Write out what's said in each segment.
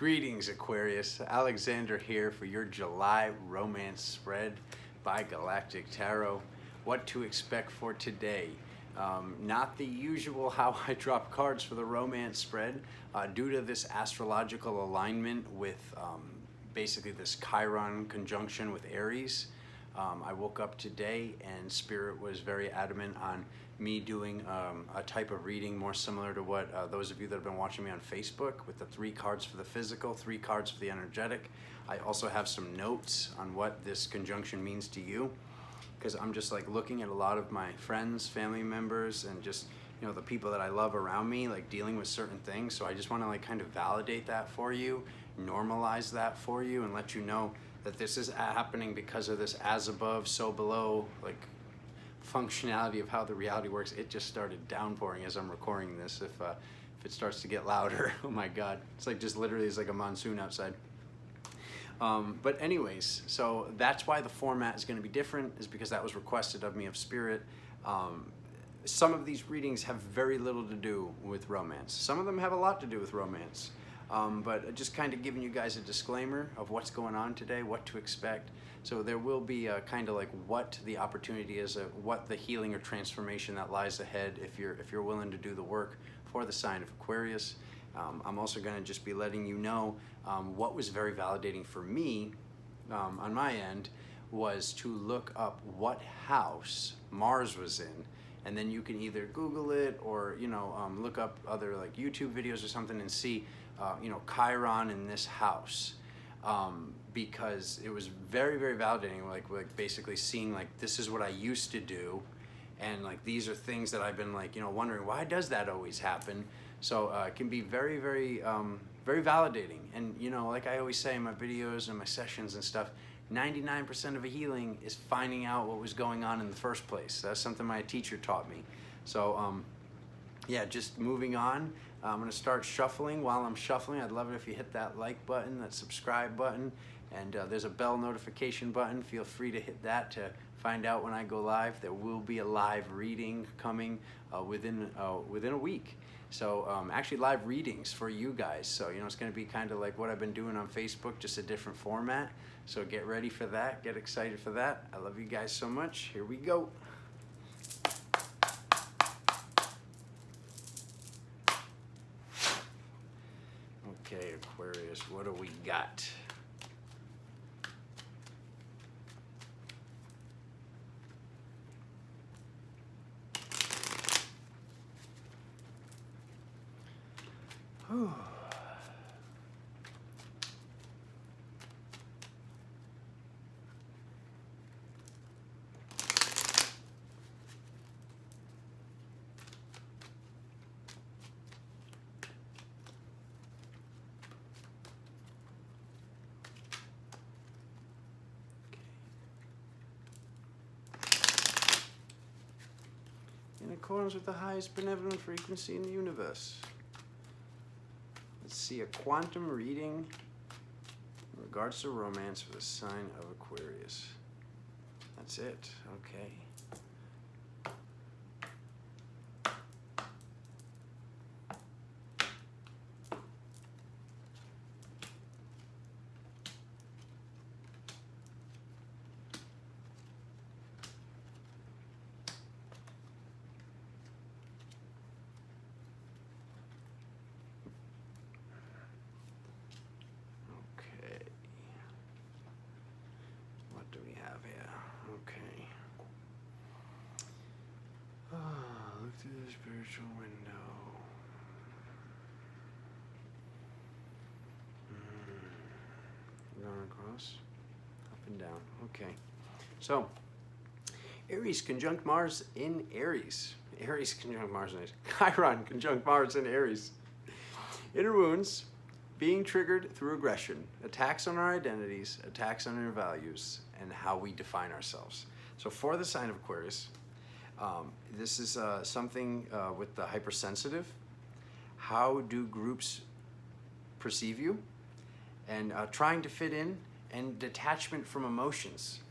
Greetings, Aquarius. Alexander here for your July romance spread by Galactic Tarot. What to expect for today. Not the usual how I drop cards for the romance spread due to this astrological alignment with basically this Chiron conjunction with Aries. I woke up today and Spirit was very adamant on me doing a type of reading more similar to what those of you that have been watching me on Facebook with the 3 cards for the physical, 3 cards for the energetic. I also have some notes on what this conjunction means to you, because I'm just like looking at a lot of my friends, family members, and just, you know, the people that I love around me, like dealing with certain things. So I just want to like kind of validate that for you, normalize that for you, and let you know that this is happening because of this as above, so below, like functionality of how the reality works. It just started downpouring as I'm recording this. If it starts to get louder, oh my God, it's like just literally it's like a monsoon outside. But anyways, so that's why the format is going to be different, is because that was requested of me of Spirit. Some of these readings have very little to do with romance. Some of them have a lot to do with romance. But just kind of giving you guys a disclaimer of what's going on today, what to expect. So there will be a kind of like what the opportunity is, what the healing or transformation that lies ahead if you're willing to do the work for the sign of Aquarius. I'm also going to just be letting you know what was very validating for me on my end was to look up what house Mars was in. And then you can either Google it or, you know, look up other like YouTube videos or something and see, you know, Chiron in this house. Because it was very, very validating, like basically seeing like, this is what I used to do. And like, these are things that I've been like, you know, wondering, why does that always happen? So it can be very, very, very validating. And, you know, like I always say in my videos and my sessions and stuff, 99% of a healing is finding out what was going on in the first place. That's something my teacher taught me. So yeah, just moving on. I'm gonna start shuffling. While I'm shuffling, I'd love it if you hit that like button, that subscribe button, and there's a bell notification button. Feel free to hit that to find out when I go live. There will be a live reading coming within a week. So actually live readings for you guys. So, you know, it's gonna be kind of like what I've been doing on Facebook, just a different format. So get ready for that, get excited for that. I love you guys so much. Here we go. Okay, Aquarius, what do we got? Whew. In accordance with the highest benevolent frequency in the universe. Let's see a quantum reading in regards to romance for the sign of Aquarius. That's it. Okay. Through the spiritual window. Going across, up and down. Okay. So, Aries conjunct Mars in Aries. Aries conjunct Mars in Aries. Chiron conjunct Mars in Aries. Inner wounds being triggered through aggression, attacks on our identities, attacks on our values, and how we define ourselves. So for the sign of Aquarius, this is something with the hypersensitive. How do groups perceive you? And trying to fit in, and detachment from emotions.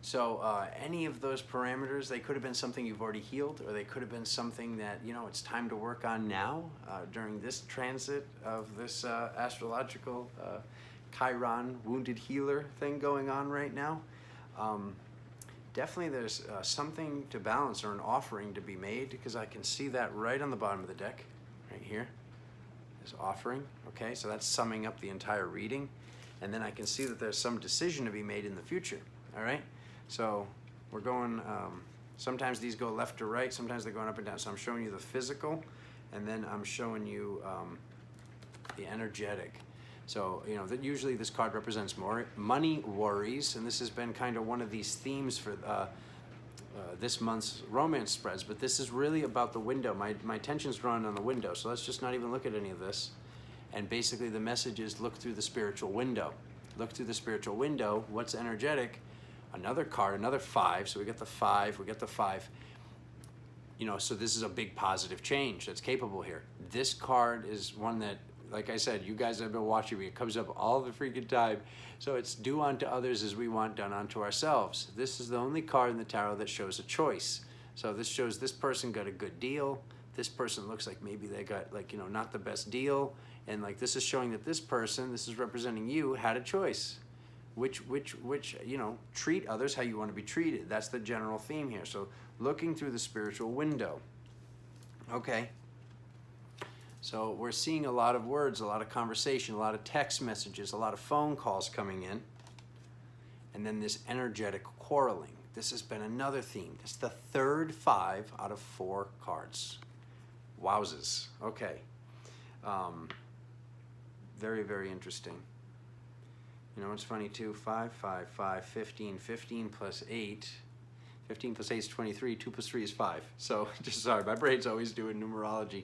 So any of those parameters, they could have been something you've already healed, or they could have been something that, you know, it's time to work on now during this transit of this astrological Chiron wounded healer thing going on right now. Definitely there's something to balance, or an offering to be made, because I can see that right on the bottom of the deck, right here. This offering, okay? So that's summing up the entire reading. And then I can see that there's some decision to be made in the future, all right? So we're going, sometimes these go left to right, sometimes they're going up and down. So I'm showing you the physical, and then I'm showing you the energetic. So, you know, that usually this card represents more money worries, and this has been kind of one of these themes for this month's romance spreads, but this is really about the window. My attention's drawn on the window, so let's just not even look at any of this. And basically the message is look through the spiritual window. Look through the spiritual window. What's energetic? Another card, another 5. So we get the 5, we get the 5. You know, so this is a big positive change that's capable here. This card is one that, like I said, you guys have been watching me. It comes up all the freaking time. So it's do unto others as we want done unto ourselves. This is the only card in the tarot that shows a choice. So this shows this person got a good deal. This person looks like maybe they got, like, you know, not the best deal. And like this is showing that this person, this is representing you, had a choice. Which, you know, treat others how you want to be treated. That's the general theme here. So looking through the spiritual window. Okay. So we're seeing a lot of words, a lot of conversation, a lot of text messages, a lot of phone calls coming in. And then this energetic quarreling. This has been another theme. It's the third 5 out of 4 cards. Wowzers. Okay. Very, very interesting. You know, it's funny too. 5, 5, 5, 15. 15 plus 8. 15 plus 8 is 23. 2 plus 3 is 5. So, just sorry, my brain's always doing numerology.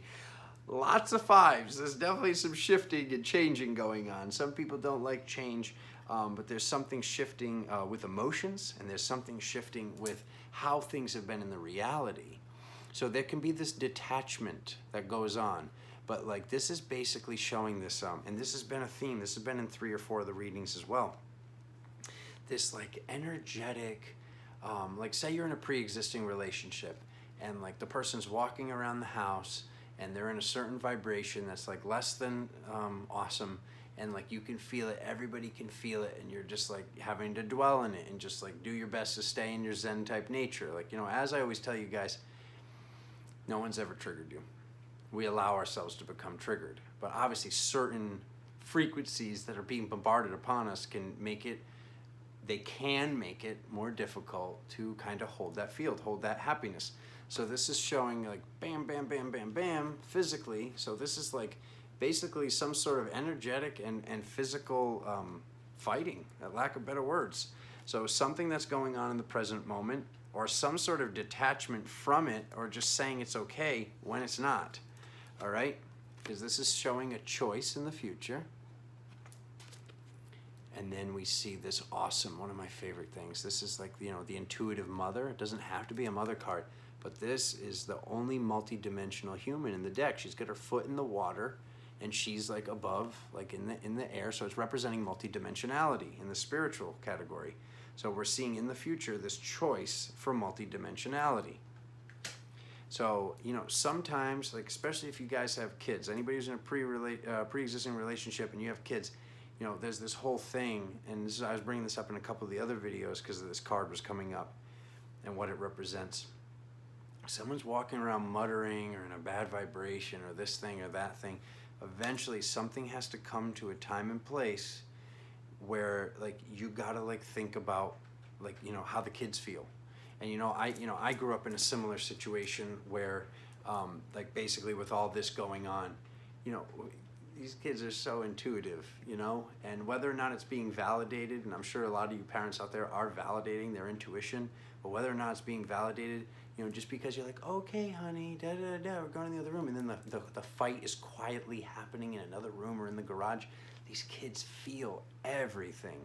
Lots of 5s. There's definitely some shifting and changing going on. Some people don't like change, but there's something shifting with emotions, and there's something shifting with how things have been in the reality. So there can be this detachment that goes on. But like this is basically showing this, and this has been a theme. This has been in 3 or 4 of the readings as well. This like energetic, like say you're in a pre-existing relationship, and like the person's walking around the house, and they're in a certain vibration that's like less than awesome, and like you can feel it, everybody can feel it, and you're just like having to dwell in it and just like do your best to stay in your Zen type nature. Like, you know, as I always tell you guys, no one's ever triggered you. We allow ourselves to become triggered. But obviously certain frequencies that are being bombarded upon us can make it more difficult to kind of hold that field, hold that happiness. So this is showing like bam, bam, bam, bam, bam, physically. So this is like basically some sort of energetic and physical fighting, at lack of better words. So something that's going on in the present moment, or some sort of detachment from it, or just saying it's okay when it's not. All right? Because this is showing a choice in the future. And then we see this awesome, one of my favorite things. This is like, you know, the intuitive mother. It doesn't have to be a mother card, but this is the only multi-dimensional human in the deck. She's got her foot in the water, and she's like above, like in the air. So it's representing multi-dimensionality in the spiritual category. So we're seeing in the future this choice for multi-dimensionality. So, you know, sometimes, like especially if you guys have kids, anybody who's in a pre-existing relationship and you have kids, you know, there's this whole thing, and I was bringing this up in a couple of the other videos because this card was coming up and what it represents. Someone's walking around muttering or in a bad vibration or this thing or that thing. Eventually something has to come to a time and place where like you gotta like think about like, you know, how the kids feel. And I grew up in a similar situation where like basically with all this going on, you know, these kids are so intuitive, you know, and whether or not it's being validated, and I'm sure a lot of you parents out there are validating their intuition, but whether or not it's being validated, you know, just because you're like, okay, honey, we're going in the other room, and then the fight is quietly happening in another room or in the garage, these kids feel everything.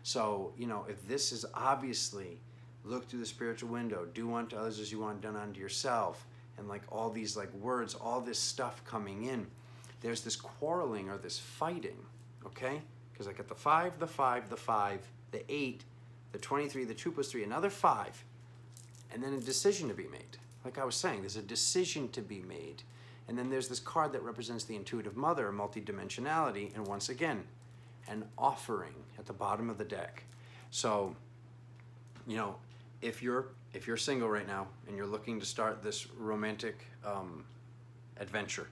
So, you know, if this is obviously look through the spiritual window, do unto others as you want done unto yourself, and like all these like words, all this stuff coming in, there's this quarreling or this fighting, okay? Because I got the 5, the 5, the 5, the 8, the 23, the 2 plus 3, another 5, and then a decision to be made. Like I was saying, there's a decision to be made. And then there's this card that represents the intuitive mother, multidimensionality, and once again, an offering at the bottom of the deck. So, you know, if you're single right now and you're looking to start this romantic adventure,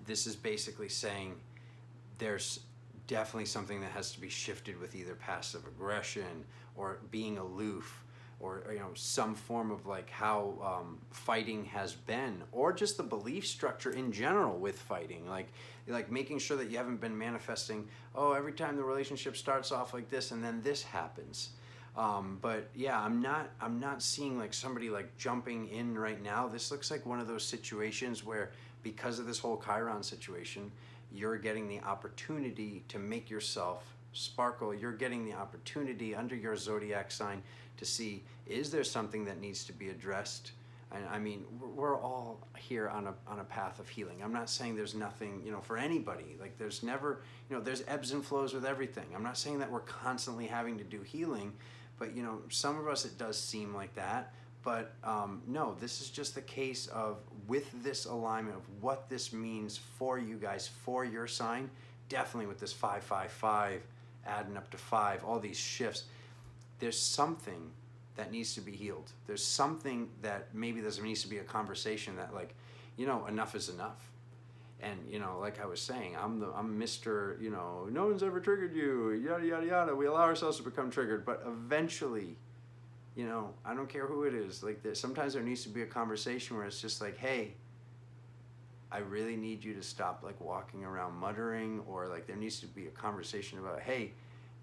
this is basically saying there's definitely something that has to be shifted with either passive aggression or being aloof, or you know, some form of like how fighting has been, or just the belief structure in general with fighting, like making sure that you haven't been manifesting, oh, every time the relationship starts off like this and then this happens. But yeah, I'm not seeing like somebody like jumping in right now. This looks like one of those situations where, because of this whole Chiron situation, you're getting the opportunity to make yourself sparkle. You're getting the opportunity under your zodiac sign to see, is there something that needs to be addressed? And I mean, we're all here on a path of healing. I'm not saying there's nothing, you know, for anybody. Like there's never, you know, there's ebbs and flows with everything. I'm not saying that we're constantly having to do healing, but you know, some of us it does seem like that. But no, this is just the case of, with this alignment of what this means for you guys, for your sign, definitely with this 555 adding up to 5, all these shifts, there's something that needs to be healed. There's something that maybe there needs to be a conversation that, like, you know, enough is enough. And, you know, like I was saying, I'm Mr., you know, no one's ever triggered you, yada, yada, yada. We allow ourselves to become triggered. But eventually, you know, I don't care who it is. Like, sometimes there needs to be a conversation where it's just like, hey, I really need you to stop, like, walking around muttering, or, like, there needs to be a conversation about, hey,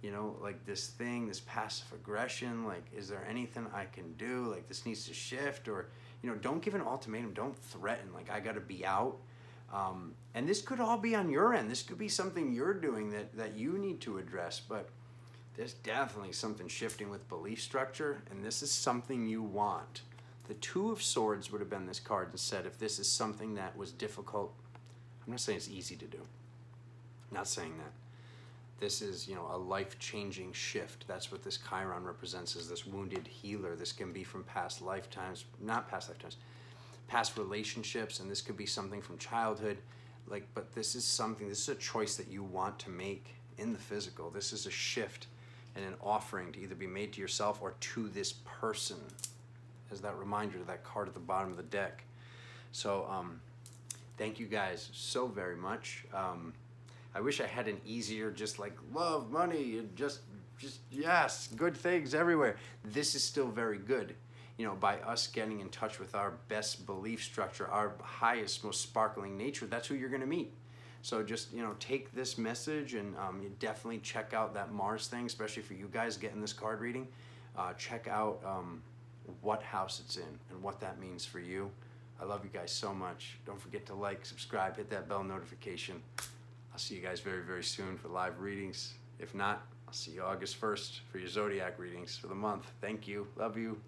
you know, like this thing, this passive aggression, like, is there anything I can do? Like, this needs to shift. Or, you know, don't give an ultimatum. Don't threaten, like, I got to be out. And this could all be on your end. This could be something you're doing that you need to address. But there's definitely something shifting with belief structure, and this is something you want. The 2 of Swords would have been this card and said, if this is something that was difficult, I'm not saying it's easy to do. I'm not saying that. This is, you know, a life-changing shift. That's what this Chiron represents, is this wounded healer. This can be from past lifetimes, not past lifetimes, past relationships, and this could be something from childhood. Like, but this is something, this is a choice that you want to make in the physical. This is a shift and an offering to either be made to yourself or to this person, as that reminder to that card at the bottom of the deck. So thank you guys so very much. I wish I had an easier, just like love, money, and just yes, good things everywhere. This is still very good. You know, by us getting in touch with our best belief structure, our highest, most sparkling nature, that's who you're going to meet. So just, you know, take this message, and you definitely check out that Mars thing, especially for you guys getting this card reading. Check out what house it's in and what that means for you. I love you guys so much. Don't forget to like, subscribe, hit that bell notification. I'll see you guys very, very soon for live readings. If not, I'll see you August 1st for your zodiac readings for the month. Thank you. Love you.